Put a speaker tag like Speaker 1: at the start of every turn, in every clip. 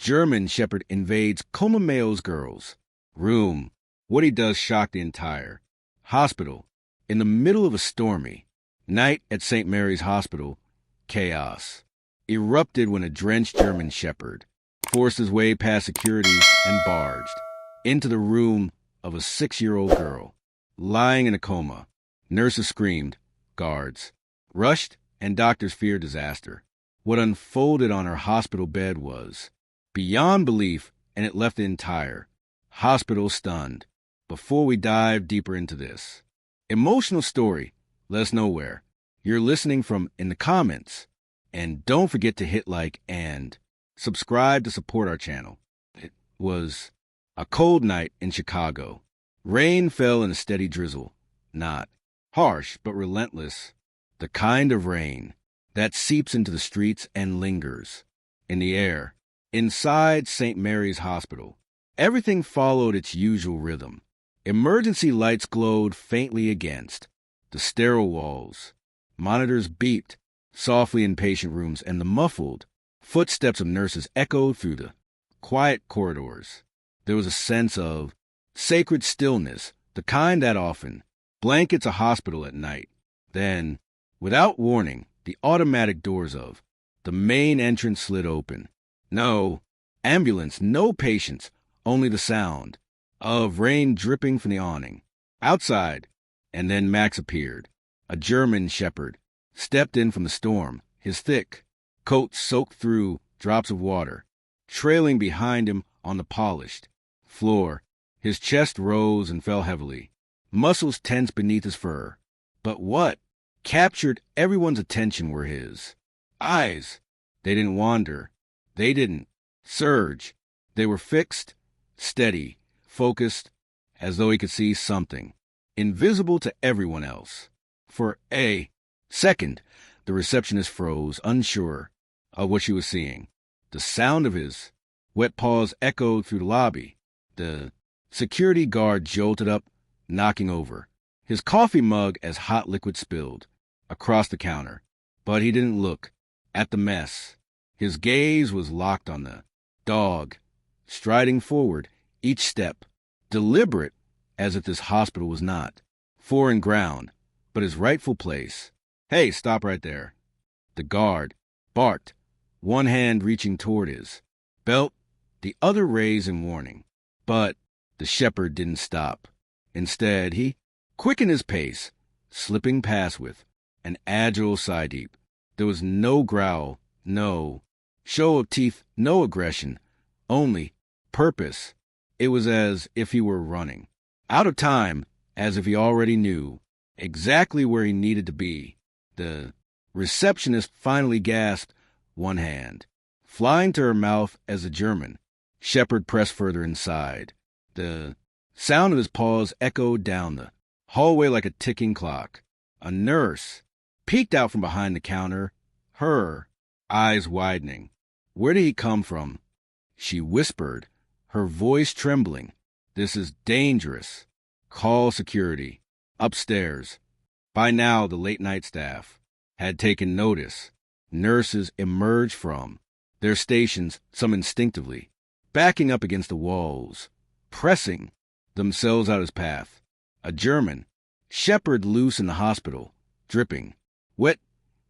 Speaker 1: German Shepherd invades Coma girls. Room. What he does shocked the entire hospital. In the middle of a stormy night at St. Mary's Hospital, chaos erupted when a drenched German Shepherd forced his way past security and barged into the room of a 6-year-old girl lying in a coma. Nurses screamed, guards rushed, and doctors feared disaster. What unfolded on her hospital bed was beyond belief, and it left the entire hospital stunned. Before we dive deeper into this emotional story, let us know where you're listening from in the comments. And don't forget to hit like and subscribe to support our channel. It was a cold night in Chicago. Rain fell in a steady drizzle. Not harsh, but relentless. The kind of rain that seeps into the streets and lingers in the air. Inside St. Mary's Hospital, everything followed its usual rhythm. Emergency lights glowed faintly against the sterile walls. Monitors beeped softly in patient rooms, and the muffled footsteps of nurses echoed through the quiet corridors. There was a sense of sacred stillness, the kind that often blankets a hospital at night. Then, without warning, the automatic doors of the main entrance slid open. No ambulance, no patients, only the sound of rain dripping from the awning. Outside, and then Max appeared. A German Shepherd stepped in from the storm, his thick coat soaked through drops of water, trailing behind him on the polished floor. His chest rose and fell heavily, muscles tense beneath his fur. But what captured everyone's attention were his eyes. They didn't wander. They didn't surge. They were fixed, steady, focused, as though he could see something invisible to everyone else. For a second, the receptionist froze, unsure of what she was seeing. The sound of his wet paws echoed through the lobby. The security guard jolted up, knocking over his coffee mug as hot liquid spilled across the counter. But he didn't look at the mess. His gaze was locked on the dog, striding forward, each step deliberate, as if this hospital was not foreign ground, but his rightful place. "Hey, stop right there." The guard barked, one hand reaching toward his belt, the other raised in warning. But the shepherd didn't stop. Instead, he quickened his pace, slipping past with an agile side deep. There was no growl, no show of teeth, no aggression, only purpose. It was as if he were running out of time, as if he already knew exactly where he needed to be. The receptionist finally gasped, one hand flying to her mouth as the German Shepherd pressed further inside. The sound of his paws echoed down the hallway like a ticking clock. A nurse peeked out from behind the counter, her eyes widening. "Where did he come from?" she whispered, her voice trembling. "This is dangerous. Call security. Upstairs." By now, the late-night staff had taken notice. Nurses emerged from their stations, some instinctively, backing up against the walls, pressing themselves out his path. A German Shepherd loose in the hospital, dripping, wet,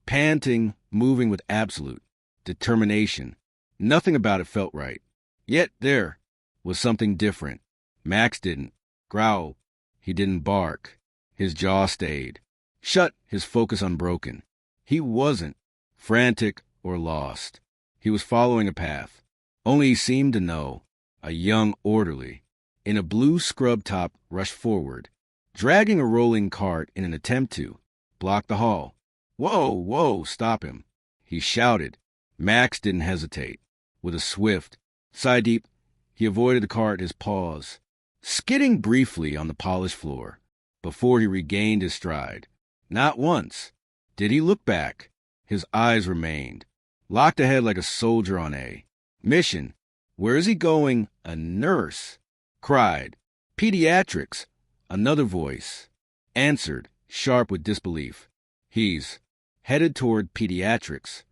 Speaker 1: panting, moving with absolute determination. Nothing about it felt right. Yet there was something different. Max didn't growl. He didn't bark. His jaw stayed shut, his focus unbroken. He wasn't frantic or lost. He was following a path only he seemed to know. A young orderly in a blue scrub top rushed forward, dragging a rolling cart in an attempt to block the hall. "Whoa, whoa, stop him," he shouted. Max didn't hesitate. With a swift side deep, he avoided the cart, his paws skidding briefly on the polished floor before he regained his stride. Not once did he look back. His eyes remained locked ahead like a soldier on a mission. "Where is he going?" a nurse cried. "Pediatrics," another voice answered, sharp with disbelief. "He's headed toward pediatrics."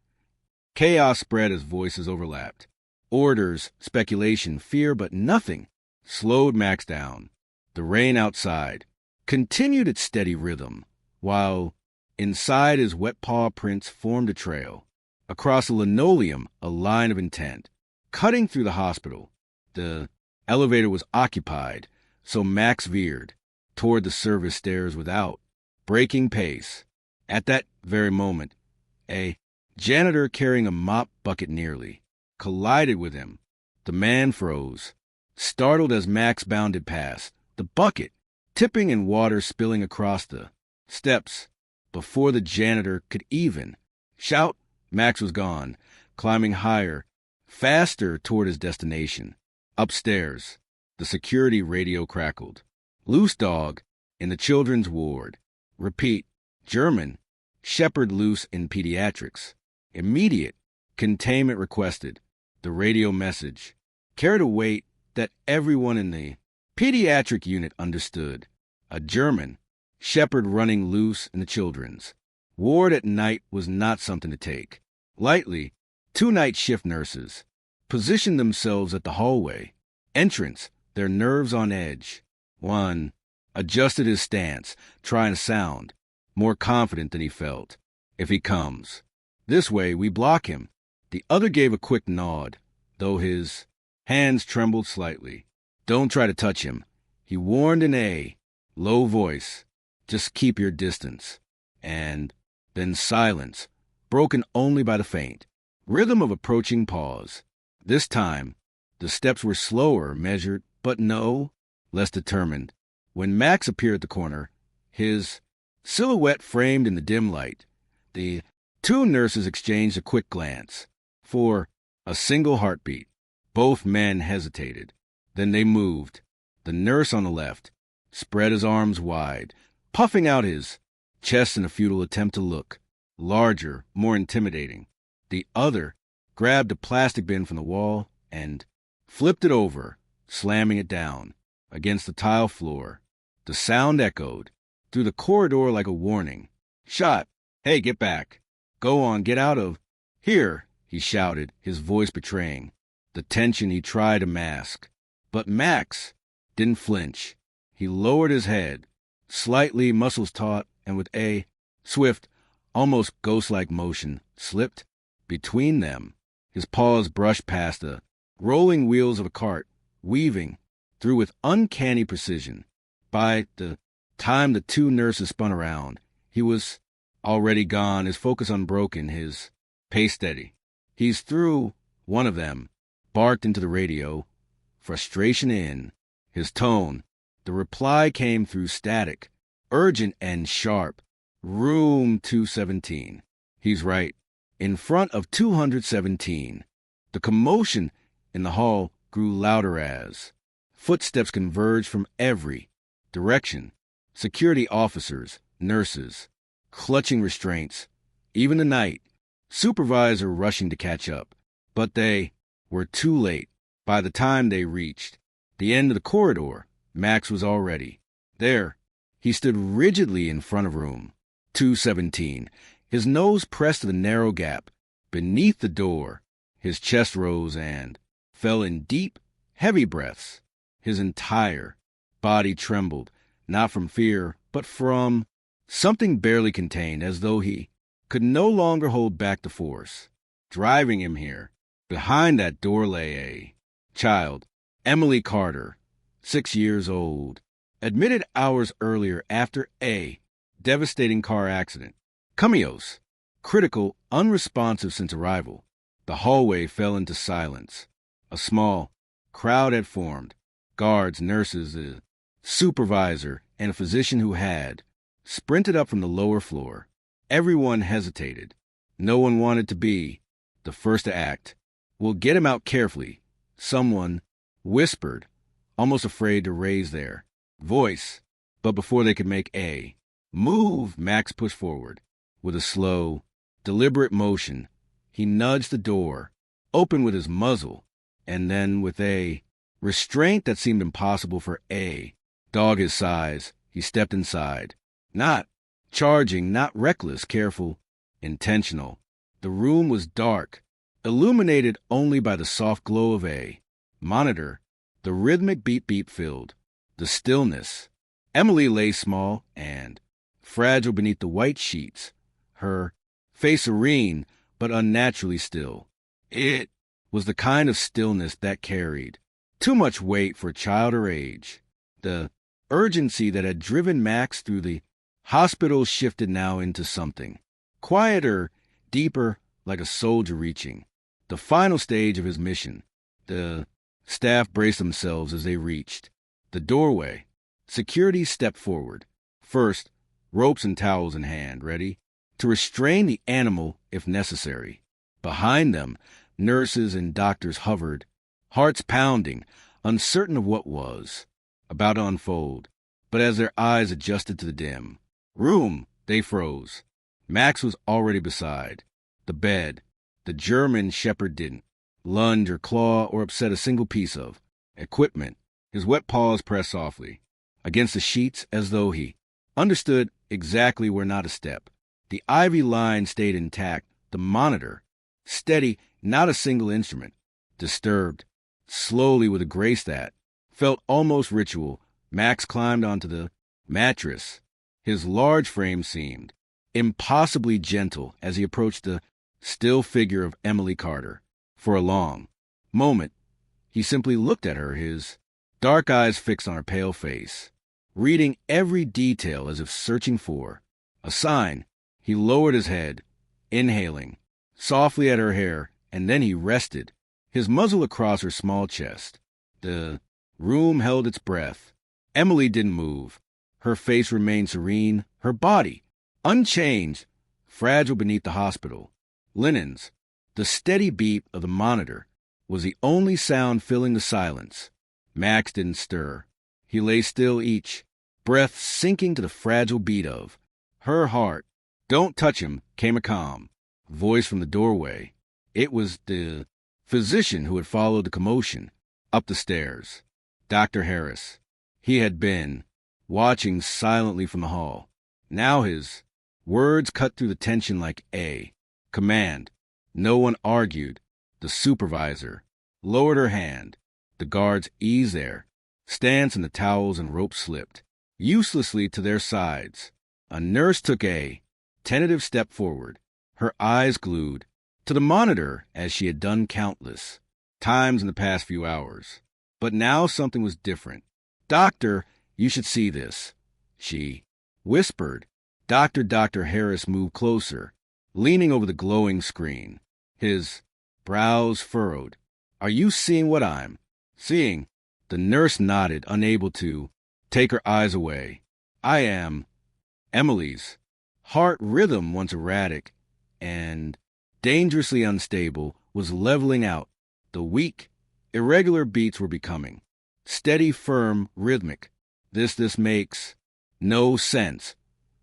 Speaker 1: Chaos spread as voices overlapped. Orders, speculation, fear, but nothing slowed Max down. The rain outside continued its steady rhythm, while inside his wet paw prints formed a trail. Across the linoleum, a line of intent. Cutting through the hospital, the elevator was occupied, so Max veered toward the service stairs without breaking pace. At that very moment, a janitor carrying a mop bucket nearly collided with him. The man froze, startled as Max bounded past, the bucket tipping and water spilling across the steps. Before the janitor could even shout, Max was gone, climbing higher, faster toward his destination. Upstairs, the security radio crackled. Loose dog in the children's ward. Repeat, German, shepherd loose in pediatrics. Immediate containment requested. The radio message carried a weight that everyone in the pediatric unit understood. A German shepherd running loose in the children's ward at night was not something to take lightly. 2 night shift nurses positioned themselves at the hallway entrance, their nerves on edge. One adjusted his stance, trying to sound more confident than he felt. If he comes this way, we block him. The other gave a quick nod, though his hands trembled slightly. Don't try to touch him, he warned in a low voice. Just keep your distance. And then silence, broken only by the faint rhythm of approaching pause. This time, the steps were slower, measured, but no less determined. When Max appeared at the corner, his silhouette framed in the dim light, the 2 nurses exchanged a quick glance. For a single heartbeat, both men hesitated. Then they moved. The nurse on the left spread his arms wide, puffing out his chest in a futile attempt to look larger, more intimidating. The other grabbed a plastic bin from the wall and flipped it over, slamming it down against the tile floor. The sound echoed through the corridor like a warning. Shot! Hey, get back! Go on, get out of here, he shouted, his voice betraying the tension he tried to mask. But Max didn't flinch. He lowered his head, slightly, muscles taut, and with a swift, almost ghost-like motion, slipped between them. His paws brushed past the rolling wheels of a cart, weaving through with uncanny precision. By the time the 2 nurses spun around, he was already gone, his focus unbroken, his pace steady. He's through, one of them barked into the radio, frustration in his tone. The reply came through static, urgent and sharp. Room 217. He's right, in front of 217. The commotion in the hall grew louder as footsteps converged from every direction. Security officers, nurses, clutching restraints. Even the night supervisor rushing to catch up. But they were too late. By the time they reached the end of the corridor, Max was already there. He stood rigidly in front of room 217, his nose pressed to the narrow gap beneath the door. His chest rose and fell in deep, heavy breaths. His entire body trembled, not from fear, but from something barely contained, as though he could no longer hold back the force driving him here. Behind that door lay a child, Emily Carter, 6 years old, admitted hours earlier after a devastating car accident. Comatose, critical, unresponsive since arrival. The hallway fell into silence. A small crowd had formed. Guards, nurses, a supervisor, and a physician who had sprinted up from the lower floor. Everyone hesitated. No one wanted to be the first to act. We'll get him out carefully, someone whispered, almost afraid to raise their voice. But before they could make a move, Max pushed forward. With a slow, deliberate motion, he nudged the door open with his muzzle, and then with a restraint that seemed impossible for a dog his size, he stepped inside. Not charging, not reckless, careful, intentional. The room was dark, illuminated only by the soft glow of a monitor, the rhythmic beep-beep filled the stillness. Emily lay small and fragile beneath the white sheets, her face serene but unnaturally still. It was the kind of stillness that carried too much weight for child her age. The urgency that had driven Max through the hospital shifted now into something quieter, deeper, like a soldier reaching the final stage of his mission. The staff braced themselves as they reached the doorway. Security stepped forward, first, ropes and towels in hand, ready to restrain the animal if necessary. Behind them, nurses and doctors hovered, hearts pounding, uncertain of what was about to unfold. But as their eyes adjusted to the dim room, they froze. Max was already beside the bed. The German shepherd didn't lunge or claw or upset a single piece of equipment. His wet paws pressed softly against the sheets as though he understood exactly where not to step. The ivy line stayed intact, the monitor steady, not a single instrument disturbed. Slowly, with a grace that felt almost ritual, Max climbed onto the mattress. His large frame seemed impossibly gentle as he approached the still figure of Emily Carter. For a long moment, he simply looked at her, his dark eyes fixed on her pale face, reading every detail as if searching for a sign. He lowered his head, inhaling softly at her hair, and then he rested, his muzzle across her small chest. The room held its breath. Emily didn't move. Her face remained serene, her body unchanged, fragile beneath the hospital linens. The steady beep of the monitor was the only sound filling the silence. Max didn't stir. He lay still, each breath sinking to the fragile beat of her heart. "Don't touch him," came a calm voice from the doorway. It was the physician who had followed the commotion up the stairs, Dr. Harris. He had been watching silently from the hall. Now his words cut through the tension like a command. No one argued. The supervisor lowered her hand. The guards eased their stance, and the towels and ropes slipped uselessly to their sides. A nurse took a tentative step forward, her eyes glued to the monitor as she had done countless times in the past few hours. But now something was different. "Doctor, you should see this," she whispered. Dr. Harris moved closer, leaning over the glowing screen, his brows furrowed. "Are you seeing what I'm seeing?" The nurse nodded, unable to take her eyes away. "I am." Emily's heart rhythm, once erratic and dangerously unstable, was leveling out. The weak, irregular beats were becoming steady, firm, rhythmic. This makes no sense,"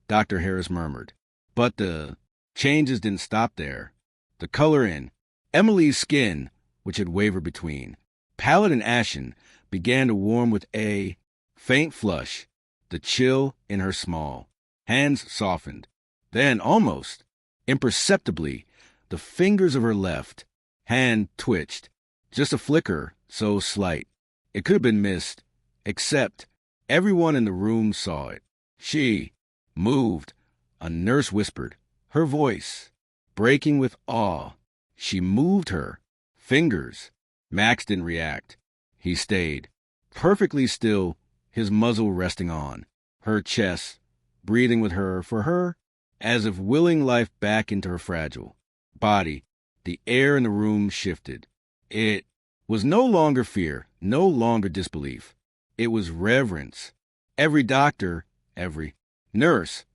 Speaker 1: Dr. Harris murmured. But the changes didn't stop there. The color in Emily's skin, which had wavered between pallid and ashen, began to warm with a faint flush. The chill in her small hands softened. Then, almost imperceptibly, the fingers of her left hand twitched. Just a flicker, so slight it could have been missed, except everyone in the room saw it. She moved, a nurse whispered, her voice breaking with awe. She moved her fingers. Max didn't react. He stayed perfectly still, his muzzle resting on her chest, breathing with her, for her, as if willing life back into her fragile body. The air in the room shifted. It was no longer fear, no longer disbelief. It was reverence. Every doctor, every nurse,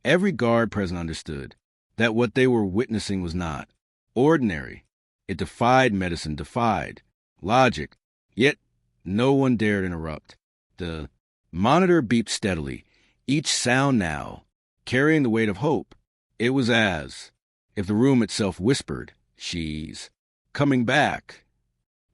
Speaker 1: every guard present understood that what they were witnessing was not ordinary. It defied medicine, defied logic. Yet no one dared interrupt. The monitor beeped steadily, each sound now carrying the weight of hope. It was as if the room itself whispered, "She's coming back."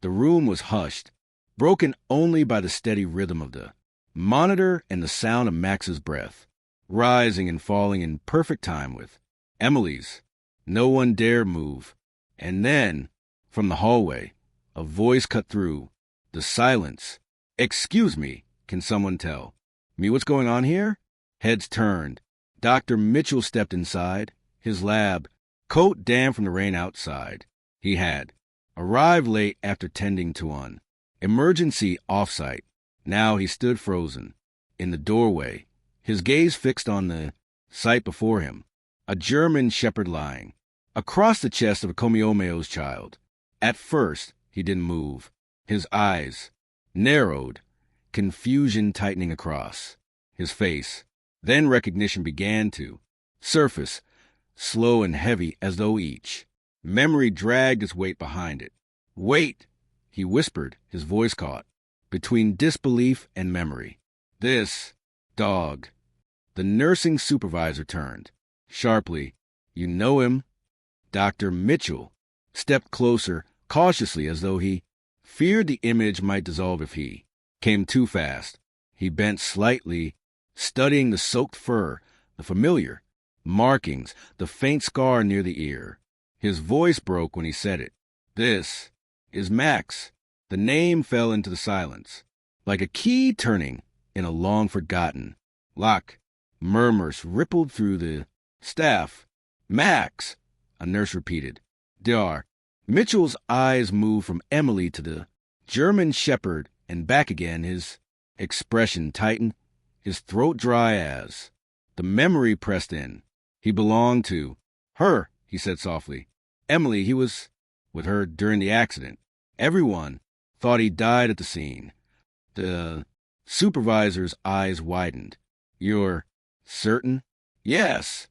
Speaker 1: The room was hushed, broken only by the steady rhythm of the monitor and the sound of Max's breath, rising and falling in perfect time with Emily's. No one dared move. And then From the hallway, a voice cut through the silence. "Excuse me, can someone tell me what's going on here?" Heads turned. Dr. Mitchell stepped inside, his lab, coat damp from the rain outside. He had arrived late after tending to an emergency offsite. Now he stood frozen in the doorway, his gaze fixed on the sight before him. A German shepherd lying across the chest of a Comaomeo's child. At first, he didn't move. His eyes narrowed, confusion tightening across his face. Then recognition began to surface, slow and heavy as though each memory dragged its weight behind it. "Wait," he whispered, his voice caught between disbelief and memory. "This dog." The nursing supervisor turned sharply. "You know him?" Dr. Mitchell stepped closer, cautiously, as though he feared the image might dissolve if he came too fast. He bent slightly, studying the soaked fur, the familiar markings, the faint scar near the ear. His voice broke when he said it. "This is Max." The name fell into the silence, like a key turning in a long-forgotten lock. Murmurs rippled through the staff. "Max," a nurse repeated. "Dar." Mitchell's eyes moved from Emily to the German shepherd and back again. His expression tightened, his throat dry as the memory pressed in. "He belonged to her," he said softly. "Emily, he was with her during the accident. Everyone thought he died at the scene." The supervisor's eyes widened. "You're certain?" "Yes,"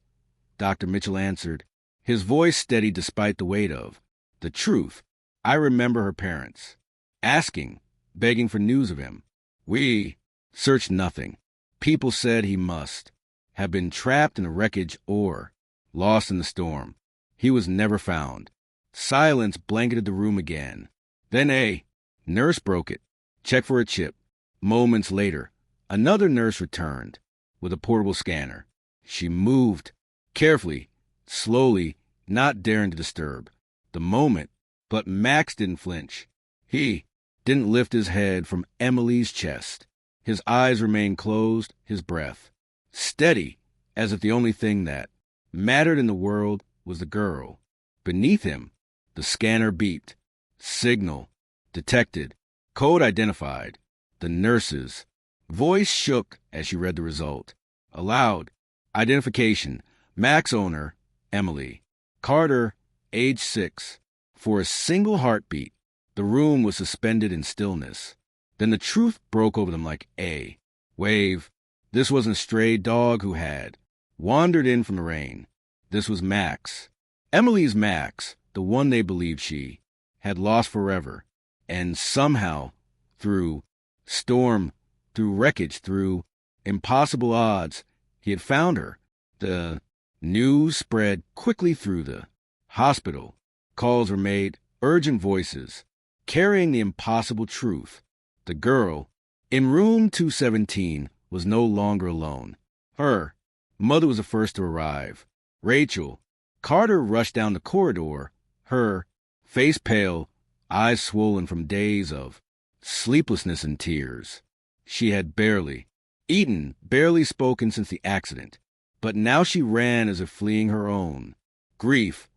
Speaker 1: Dr. Mitchell answered, his voice steady despite the weight of the truth. "I remember her parents asking, begging for news of him. We searched nothing. People said he must have been trapped in the wreckage or lost in the storm. He was never found." Silence blanketed the room again. Then a nurse broke it. "Check for a chip." Moments later, another nurse returned with a portable scanner. She moved carefully, slowly, not daring to disturb the moment, but Max didn't flinch. He didn't lift his head from Emily's chest. His eyes remained closed, his breath steady, as if the only thing that mattered in the world was the girl. Beneath him, the scanner beeped. Signal detected. Code identified. The nurse's voice shook as she read the result. Aloud. Identification. Max owner, Emily. Carter, age 6. For a single heartbeat, the room was suspended in stillness. Then the truth broke over them like a wave. This wasn't a stray dog who had wandered in from the rain. This was Max. Emily's Max, the one they believed she had lost forever. And somehow, through storm, through wreckage, through impossible odds, he had found her. The news spread quickly through the hospital. Calls were made, urgent voices, carrying the impossible truth. The girl, in room 217, was no longer alone. Her mother was the first to arrive. Rachel. Carter rushed down the corridor, her face pale, eyes swollen from days of sleeplessness and tears. She had barely eaten, barely spoken since the accident, but now she ran as if fleeing her own grief,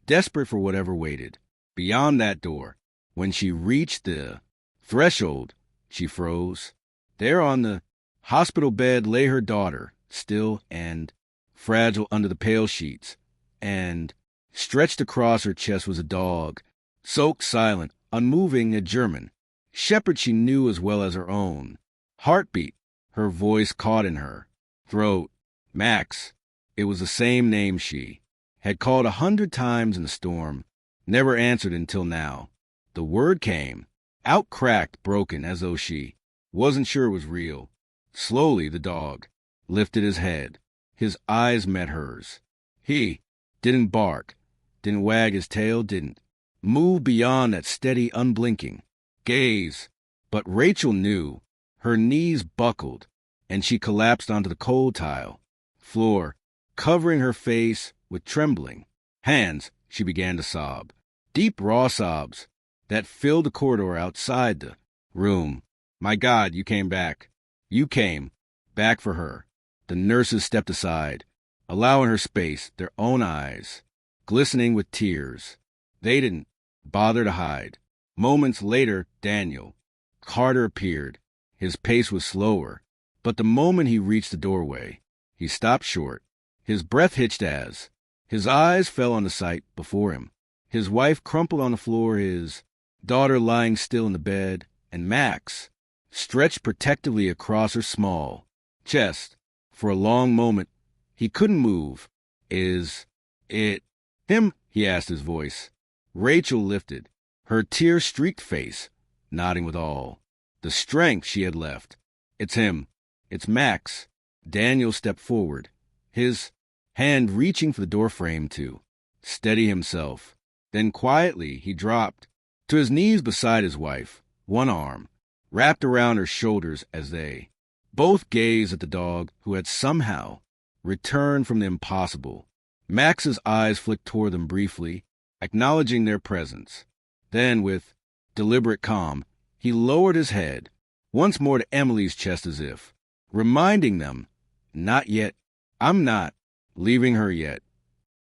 Speaker 1: desperate for whatever waited beyond that door. When she reached the threshold, she froze. There on the hospital bed lay her daughter, still and fragile under the pale sheets, and stretched across her chest was a dog, soaked, silent, unmoving, a German shepherd she knew as well as her own heartbeat. Her voice caught in her throat. Max. It was the same name she had called 100 times in the storm, never answered until now. The word came, out cracked, broken, as though she wasn't sure it was real. Slowly, the dog lifted his head. His eyes met hers. He didn't bark, didn't wag his tail, didn't move beyond that steady, unblinking gaze. But Rachel knew. Her knees buckled, and she collapsed onto the cold tile floor, covering her face with trembling hands. She began to sob. deep, raw sobs that filled the corridor outside the room. My God, you came back. You came back for her. The nurses stepped aside, allowing her space, their own eyes glistening with tears. They didn't bother to hide. Moments later, Daniel Carter appeared. His pace was slower, but the moment he reached the doorway, he stopped short. His breath hitched as his eyes fell on the sight before him. His wife crumpled on the floor, his daughter lying still in the bed, and Max stretched protectively across her small chest. For a long moment, he couldn't move. Is it him? He asked, his voice. Rachel lifted her tear-streaked face, nodding with all the strength she had left. It's him. It's Max. Daniel stepped forward, his hand reaching for the doorframe to steady himself. Then quietly he dropped to his knees beside his wife, one arm wrapped around her shoulders as they both gazed at the dog who had somehow returned from the impossible. Max's eyes flicked toward them briefly, acknowledging their presence. Then, with deliberate calm, he lowered his head once more to Emily's chest as if reminding them, not yet. I'm not leaving her yet.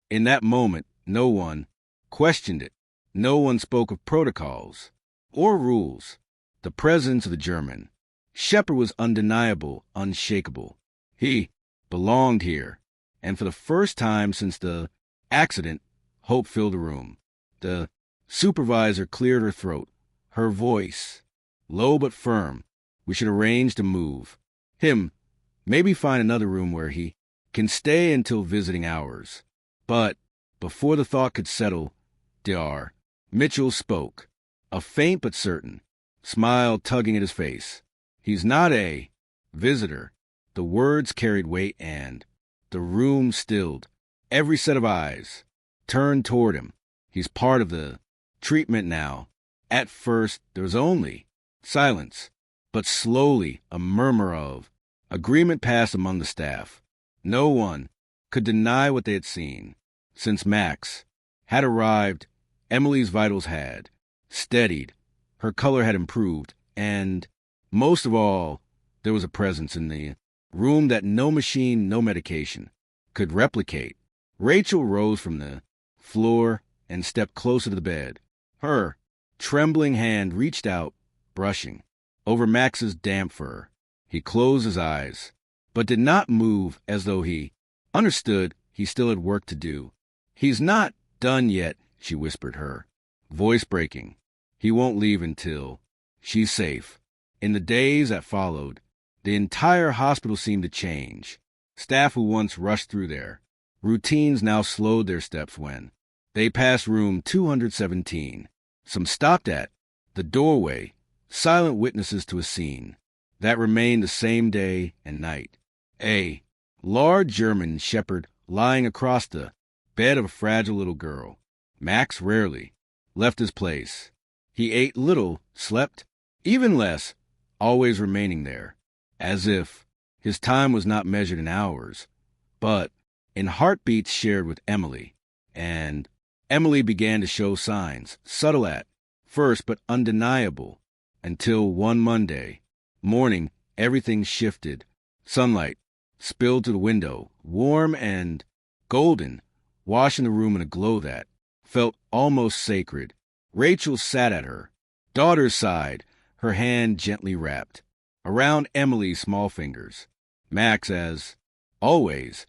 Speaker 1: In that moment, no one questioned it. No one spoke of protocols or rules. The presence of the German shepherd was undeniable, unshakable. He belonged here, and for the first time since the accident, hope filled the room. The supervisor cleared her throat, her voice low but firm. We should arrange to move him, maybe find another room where he can stay until visiting hours. But before the thought could settle, Dr. Mitchell spoke, a faint but certain smile tugging at his face. He's not a visitor. The words carried weight, and the room stilled. Every set of eyes turned toward him. He's part of the treatment now. At first, there was only silence, but slowly a murmur of agreement passed among the staff. No one could deny what they had seen. Since Max had arrived, Emily's vitals had steadied, her color had improved, and most of all, there was a presence in the room that no machine, no medication could replicate. Rachel rose from the floor and stepped closer to the bed. Her trembling hand reached out, brushing over Max's damp fur. He closed his eyes, but did not move, as though he understood he still had work to do. He's not done yet, she whispered, her voice breaking. He won't leave until she's safe. In the days that followed, the entire hospital seemed to change. Staff who once rushed through their routines now slowed their steps when they passed room 217. Some stopped at the doorway, silent witnesses to a scene that remained the same day and night. A large German shepherd lying across the bed of a fragile little girl. Max rarely left his place. He ate little, slept even less, always remaining there, as if his time was not measured in hours, but in heartbeats shared with Emily. And Emily began to show signs, subtle at first but undeniable, until one Monday morning everything shifted. Sunlight spilled to the window, warm and golden, washing the room in a glow that felt almost sacred. Rachel sat at her daughter's side, her hand gently wrapped around Emily's small fingers. Max, as always,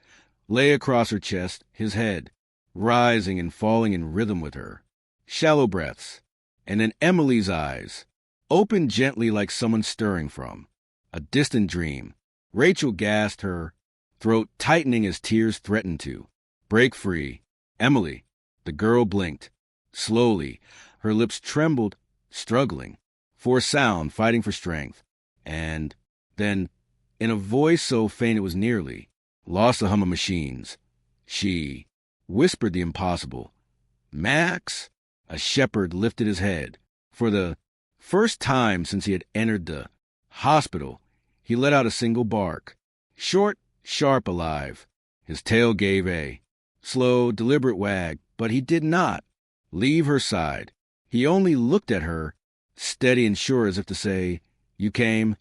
Speaker 1: lay across her chest, his head rising and falling in rhythm with her shallow breaths. And then Emily's eyes opened gently like someone stirring from a distant dream. Rachel gasped, her throat tightening as tears threatened to break free. Emily, the girl blinked. Slowly, her lips trembled, struggling for sound, fighting for strength. And then, in a voice so faint it was nearly lost the hum of machines, she whispered the impossible. Max? A shepherd lifted his head. For the first time since he had entered the hospital, he let out a single bark. Short, sharp, alive. His tail gave a slow, deliberate wag, but he did not Leave her side. He only looked at her, steady and sure as if to say, "You came,